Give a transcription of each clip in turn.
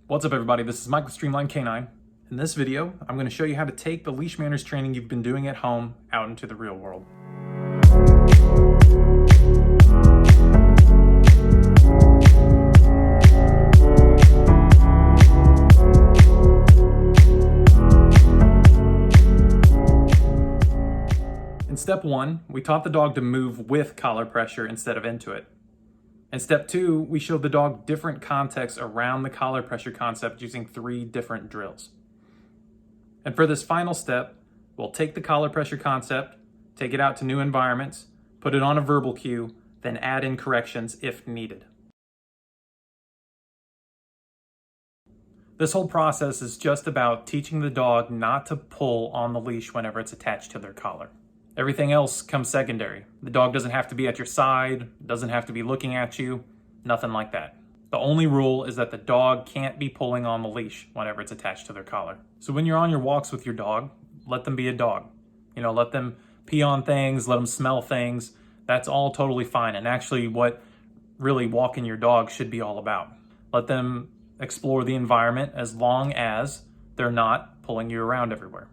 What's up everybody, this is Mike with Streamline K9. In this video, I'm going to show you how to take the leash manners training you've been doing at home out into the real world. In step 1, we taught the dog to move with collar pressure instead of into it. In step 2, we showed the dog different contexts around the collar pressure concept using 3 different drills. And for this final step, we'll take the collar pressure concept, take it out to new environments, put it on a verbal cue, then add in corrections if needed. This whole process is just about teaching the dog not to pull on the leash whenever it's attached to their collar. Everything else comes secondary. The dog doesn't have to be at your side, doesn't have to be looking at you, nothing like that. The only rule is that the dog can't be pulling on the leash whenever it's attached to their collar. So when you're on your walks with your dog, let them be a dog. Let them pee on things, let them smell things. That's all totally fine, and actually what really walking your dog should be all about. Let them explore the environment as long as they're not pulling you around everywhere.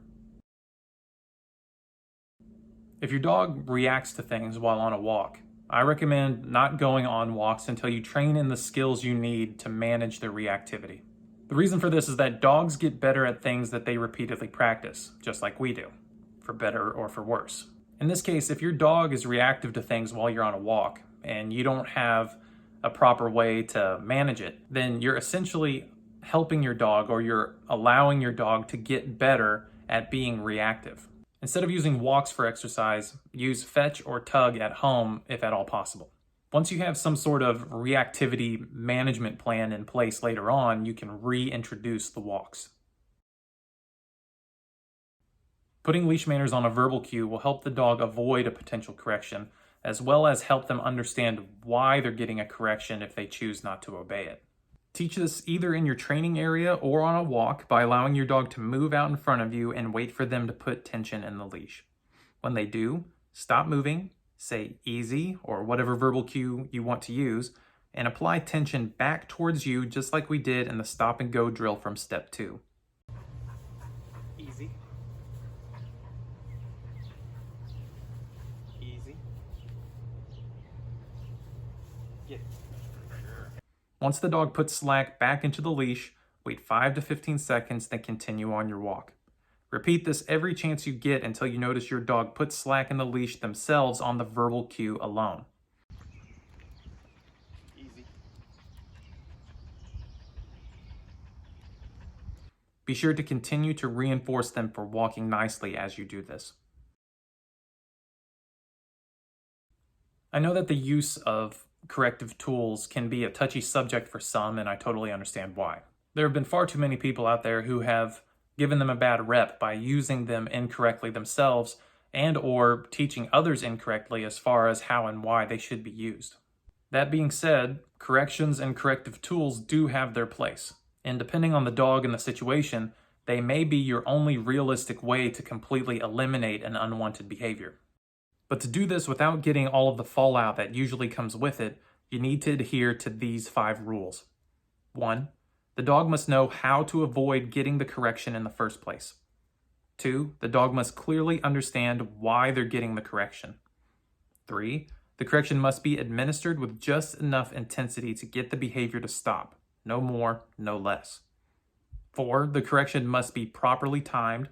If your dog reacts to things while on a walk, I recommend not going on walks until you train in the skills you need to manage their reactivity. The reason for this is that dogs get better at things that they repeatedly practice, just like we do, for better or for worse. In this case, if your dog is reactive to things while you're on a walk and you don't have a proper way to manage it, then you're essentially helping your dog, or you're allowing your dog to get better at being reactive. Instead of using walks for exercise, use fetch or tug at home if at all possible. Once you have some sort of reactivity management plan in place later on, you can reintroduce the walks. Putting leash manners on a verbal cue will help the dog avoid a potential correction, as well as help them understand why they're getting a correction if they choose not to obey it. Teach this either in your training area or on a walk by allowing your dog to move out in front of you and wait for them to put tension in the leash. When they do, stop moving, say easy or whatever verbal cue you want to use, and apply tension back towards you just like we did in the stop and go drill from step 2. Easy. Easy. Get. Once the dog puts slack back into the leash, wait 5 to 15 seconds, then continue on your walk. Repeat this every chance you get until you notice your dog puts slack in the leash themselves on the verbal cue alone. Easy. Be sure to continue to reinforce them for walking nicely as you do this. I know that the use of corrective tools can be a touchy subject for some, and I totally understand why. There have been far too many people out there who have given them a bad rep by using them incorrectly themselves and or teaching others incorrectly as far as how and why they should be used. That being said, corrections and corrective tools do have their place, and depending on the dog and the situation, they may be your only realistic way to completely eliminate an unwanted behavior. But to do this without getting all of the fallout that usually comes with it, you need to adhere to these 5 rules. 1. The dog must know how to avoid getting the correction in the first place. 2. The dog must clearly understand why they're getting the correction. 3. The correction must be administered with just enough intensity to get the behavior to stop. No more, no less. 4. The correction must be properly timed.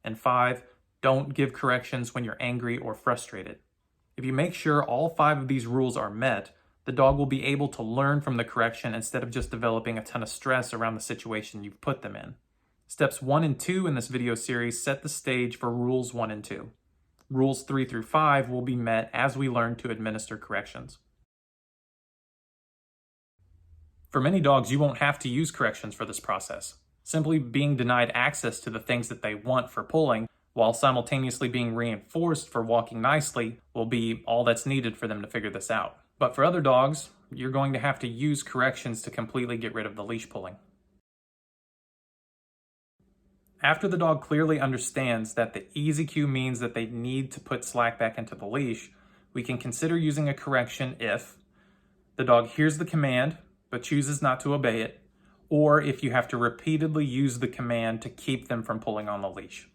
And 5. Don't give corrections when you're angry or frustrated. If you make sure all 5 of these rules are met, the dog will be able to learn from the correction instead of just developing a ton of stress around the situation you've put them in. Steps 1 and 2 in this video series set the stage for rules 1 and 2. Rules 3 through 5 will be met as we learn to administer corrections. For many dogs, you won't have to use corrections for this process. Simply being denied access to the things that they want for pulling while simultaneously being reinforced for walking nicely will be all that's needed for them to figure this out. But for other dogs, you're going to have to use corrections to completely get rid of the leash pulling. After the dog clearly understands that the easy cue means that they need to put slack back into the leash, we can consider using a correction if the dog hears the command but chooses not to obey it, or if you have to repeatedly use the command to keep them from pulling on the leash.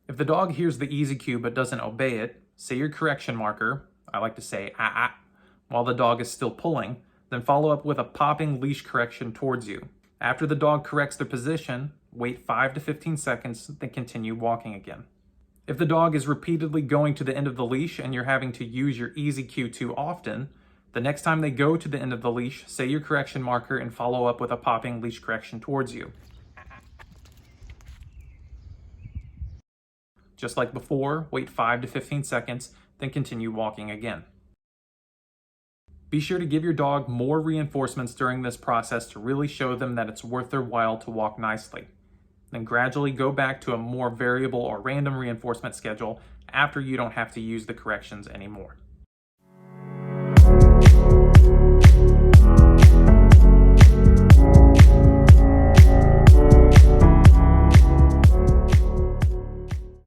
If the dog hears the easy cue but doesn't obey it, say your correction marker, I like to say ah ah, while the dog is still pulling, then follow up with a popping leash correction towards you. After the dog corrects their position, wait 5 to 15 seconds, then continue walking again. If the dog is repeatedly going to the end of the leash and you're having to use your easy cue too often, the next time they go to the end of the leash, say your correction marker and follow up with a popping leash correction towards you. Just like before, wait 5 to 15 seconds, then continue walking again. Be sure to give your dog more reinforcements during this process to really show them that it's worth their while to walk nicely. Then gradually go back to a more variable or random reinforcement schedule after you don't have to use the corrections anymore.